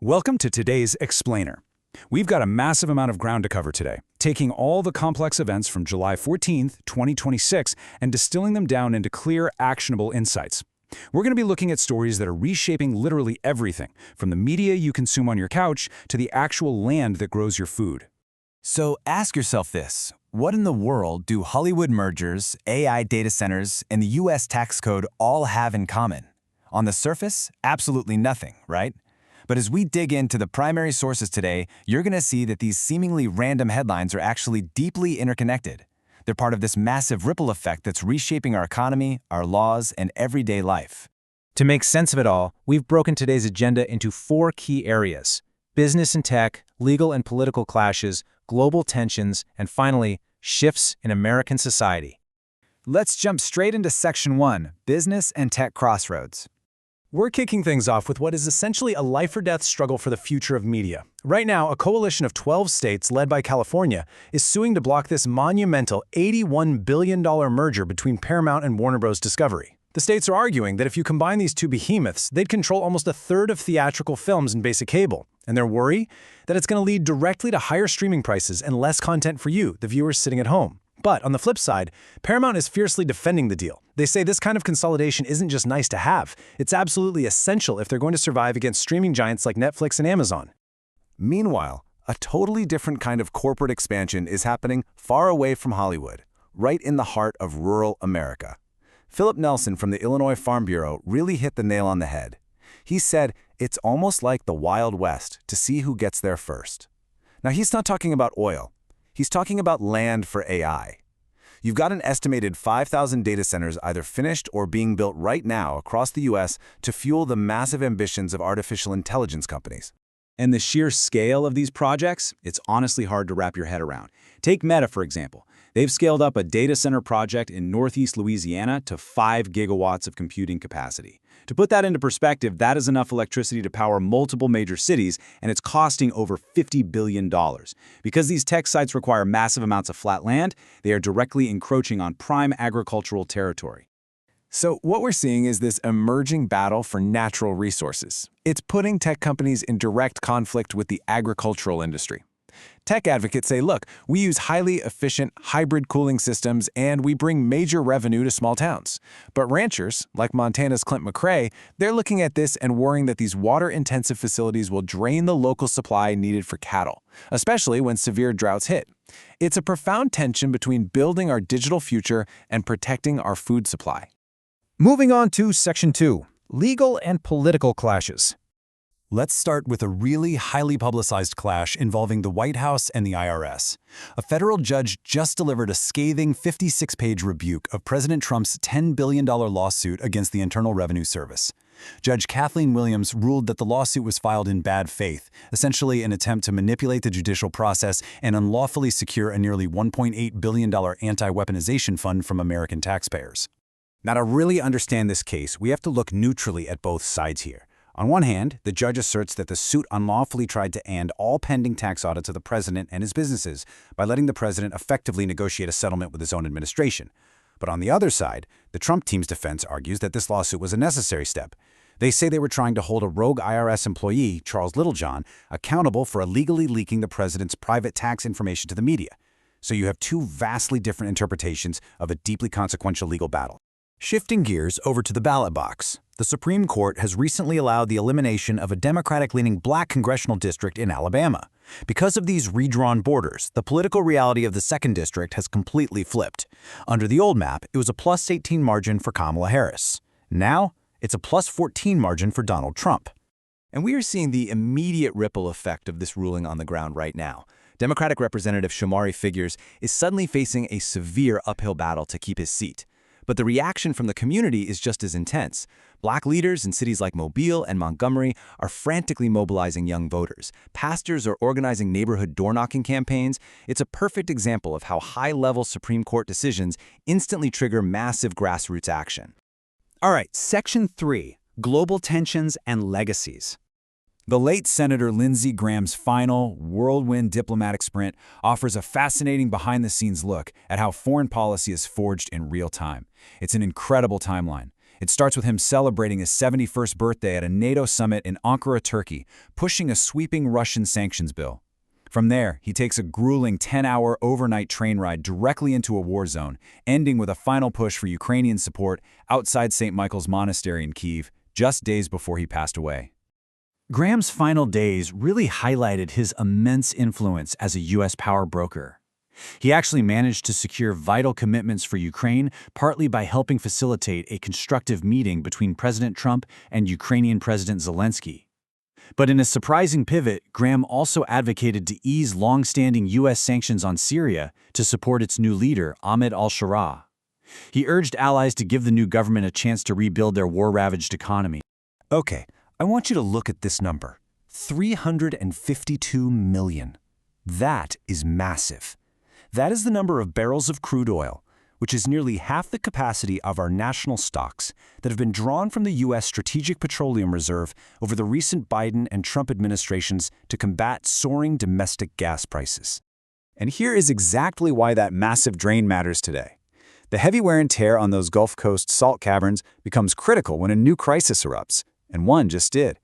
Welcome to today's Explainer. We've got a massive amount of ground to cover today, taking all the complex events from July 14th, 2026, and distilling them down into clear, actionable insights. We're going to be looking at stories that are reshaping literally everything, from the media you consume on your couch to the actual land that grows your food. So ask yourself this: what in the world do Hollywood mergers, AI data centers, and the US tax code all have in common? On the surface, absolutely nothing, right? But as we dig into the primary sources today, you're going to see that these seemingly random headlines are actually deeply interconnected. They're part of this massive ripple effect that's reshaping our economy, our laws, and everyday life. To make sense of it all, we've broken today's agenda into 4 key areas: business and tech, legal and political clashes, global tensions, and finally, shifts in American society. Let's jump straight into Section 1, Business and Tech Crossroads. We're kicking things off with what is essentially a life-or-death struggle for the future of media. Right now, a coalition of 12 states, led by California, is suing to block this monumental $81 billion merger between Paramount and Warner Bros. Discovery. The states are arguing that if you combine these two behemoths, they'd control almost a third of theatrical films in basic cable. And their worry? That it's going to lead directly to higher streaming prices and less content for you, the viewers sitting at home. But on the flip side, Paramount is fiercely defending the deal. They say this kind of consolidation isn't just nice to have, it's absolutely essential if they're going to survive against streaming giants like Netflix and Amazon. Meanwhile, a totally different kind of corporate expansion is happening far away from Hollywood, right in the heart of rural America. Philip Nelson from the Illinois Farm Bureau really hit the nail on the head. He said it's almost like the Wild West to see who gets there first. Now, he's not talking about oil. He's talking about land for AI. You've got an estimated 5,000 data centers either finished or being built right now across the U.S. to fuel the massive ambitions of artificial intelligence companies. And the sheer scale of these projects, it's honestly hard to wrap your head around. Take Meta, for example. They've scaled up a data center project in Northeast Louisiana to 5 gigawatts of computing capacity. To put that into perspective, that is enough electricity to power multiple major cities, and it's costing over $50 billion. Because these tech sites require massive amounts of flat land, they are directly encroaching on prime agricultural territory. So what we're seeing is this emerging battle for natural resources. It's putting tech companies in direct conflict with the agricultural industry. Tech advocates say, look, we use highly efficient hybrid cooling systems and we bring major revenue to small towns. But ranchers, like Montana's Clint McRae, they're looking at this and worrying that these water-intensive facilities will drain the local supply needed for cattle, especially when severe droughts hit. It's a profound tension between building our digital future and protecting our food supply. Moving on to Section 2, legal and political clashes. Let's start with a really highly publicized clash involving the White House and the IRS. A federal judge just delivered a scathing 56-page rebuke of President Trump's $10 billion lawsuit against the Internal Revenue Service. Judge Kathleen Williams ruled that the lawsuit was filed in bad faith, essentially an attempt to manipulate the judicial process and unlawfully secure a nearly $1.8 billion anti-weaponization fund from American taxpayers. Now, to really understand this case, we have to look neutrally at both sides here. On one hand, the judge asserts that the suit unlawfully tried to end all pending tax audits of the president and his businesses by letting the president effectively negotiate a settlement with his own administration. But on the other side, the Trump team's defense argues that this lawsuit was a necessary step. They say they were trying to hold a rogue IRS employee, Charles Littlejohn, accountable for illegally leaking the president's private tax information to the media. So you have two vastly different interpretations of a deeply consequential legal battle. Shifting gears over to the ballot box, the Supreme Court has recently allowed the elimination of a Democratic-leaning black congressional district in Alabama. Because of these redrawn borders, the political reality of the 2nd District has completely flipped. Under the old map, it was a plus 18 margin for Kamala Harris. Now, it's a plus 14 margin for Donald Trump. And we are seeing the immediate ripple effect of this ruling on the ground right now. Democratic Representative Shamari Figures is suddenly facing a severe uphill battle to keep his seat. But the reaction from the community is just as intense. Black leaders in cities like Mobile and Montgomery are frantically mobilizing young voters. Pastors are organizing neighborhood door-knocking campaigns. It's a perfect example of how high-level Supreme Court decisions instantly trigger massive grassroots action. All right, Section 3, global tensions and legacies. The late Senator Lindsey Graham's final whirlwind diplomatic sprint offers a fascinating behind-the-scenes look at how foreign policy is forged in real time. It's an incredible timeline. It starts with him celebrating his 71st birthday at a NATO summit in Ankara, Turkey, pushing a sweeping Russian sanctions bill. From there, he takes a grueling 10-hour overnight train ride directly into a war zone, ending with a final push for Ukrainian support outside St. Michael's Monastery in Kyiv, just days before he passed away. Graham's final days really highlighted his immense influence as a U.S. power broker. He actually managed to secure vital commitments for Ukraine, partly by helping facilitate a constructive meeting between President Trump and Ukrainian President Zelensky. But in a surprising pivot, Graham also advocated to ease long-standing U.S. sanctions on Syria to support its new leader, Ahmed al-Sharaa. He urged allies to give the new government a chance to rebuild their war-ravaged economy. Okay, I want you to look at this number. 352 million. That is massive. That is the number of barrels of crude oil, which is nearly half the capacity of our national stocks that have been drawn from the U.S. Strategic Petroleum Reserve over the recent Biden and Trump administrations to combat soaring domestic gas prices. And here is exactly why that massive drain matters today. The heavy wear and tear on those Gulf Coast salt caverns becomes critical when a new crisis erupts, and one just did.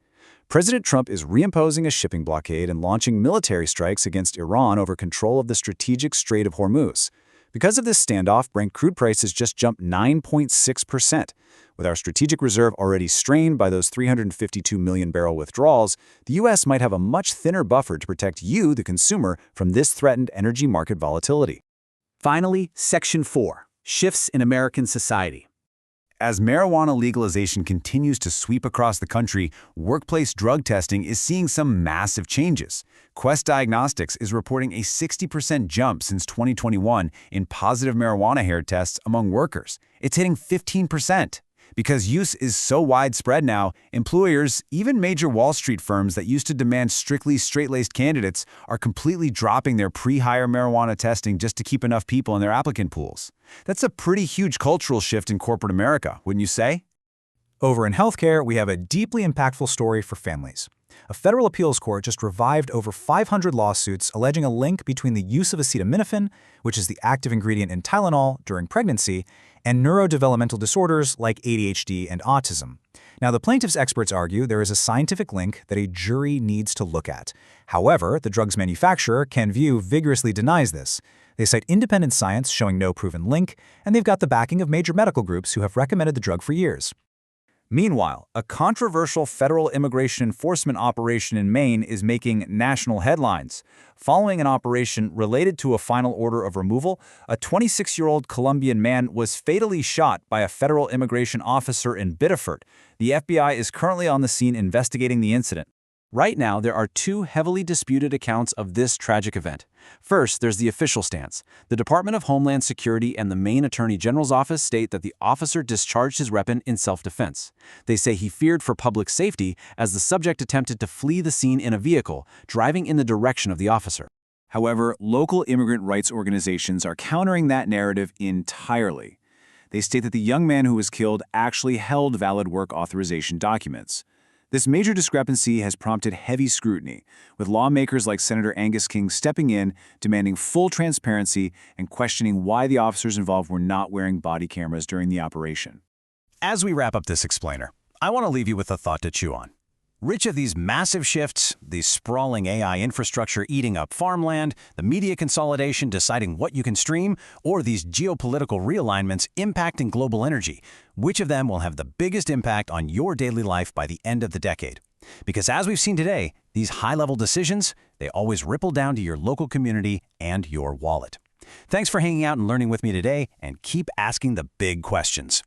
President Trump is reimposing a shipping blockade and launching military strikes against Iran over control of the strategic Strait of Hormuz. Because of this standoff, Brent crude prices just jumped 9.6%. With our strategic reserve already strained by those 352 million barrel withdrawals, the U.S. might have a much thinner buffer to protect you, the consumer, from this threatened energy market volatility. Finally, Section 4, Shifts in American Society. As marijuana legalization continues to sweep across the country, workplace drug testing is seeing some massive changes. Quest Diagnostics is reporting a 60% jump since 2021 in positive marijuana hair tests among workers. It's hitting 15%. Because use is so widespread now, employers, even major Wall Street firms that used to demand strictly straight-laced candidates, are completely dropping their pre-hire marijuana testing just to keep enough people in their applicant pools. That's a pretty huge cultural shift in corporate America, wouldn't you say? Over in healthcare, we have a deeply impactful story for families. A federal appeals court just revived over 500 lawsuits alleging a link between the use of acetaminophen, which is the active ingredient in Tylenol, during pregnancy, and neurodevelopmental disorders like ADHD and autism. Now, the plaintiff's experts argue there is a scientific link that a jury needs to look at. However, the drug's manufacturer, Kenvue, vigorously denies this. They cite independent science showing no proven link, and they've got the backing of major medical groups who have recommended the drug for years. Meanwhile, a controversial federal immigration enforcement operation in Maine is making national headlines. Following an operation related to a final order of removal, a 26-year-old Colombian man was fatally shot by a federal immigration officer in Biddeford. The FBI is currently on the scene investigating the incident. Right now, there are two heavily disputed accounts of this tragic event. First, there's the official stance. The Department of Homeland Security and the Maine Attorney General's office state that the officer discharged his weapon in self-defense. They say he feared for public safety as the subject attempted to flee the scene in a vehicle, driving in the direction of the officer. However, local immigrant rights organizations are countering that narrative entirely. They state that the young man who was killed actually held valid work authorization documents. This major discrepancy has prompted heavy scrutiny, with lawmakers like Senator Angus King stepping in, demanding full transparency and questioning why the officers involved were not wearing body cameras during the operation. As we wrap up this explainer, I want to leave you with a thought to chew on. Which of these massive shifts, the sprawling AI infrastructure eating up farmland, the media consolidation deciding what you can stream, or these geopolitical realignments impacting global energy, which of them will have the biggest impact on your daily life by the end of the decade? Because as we've seen today, these high-level decisions, they always ripple down to your local community and your wallet. Thanks for hanging out and learning with me today, and keep asking the big questions.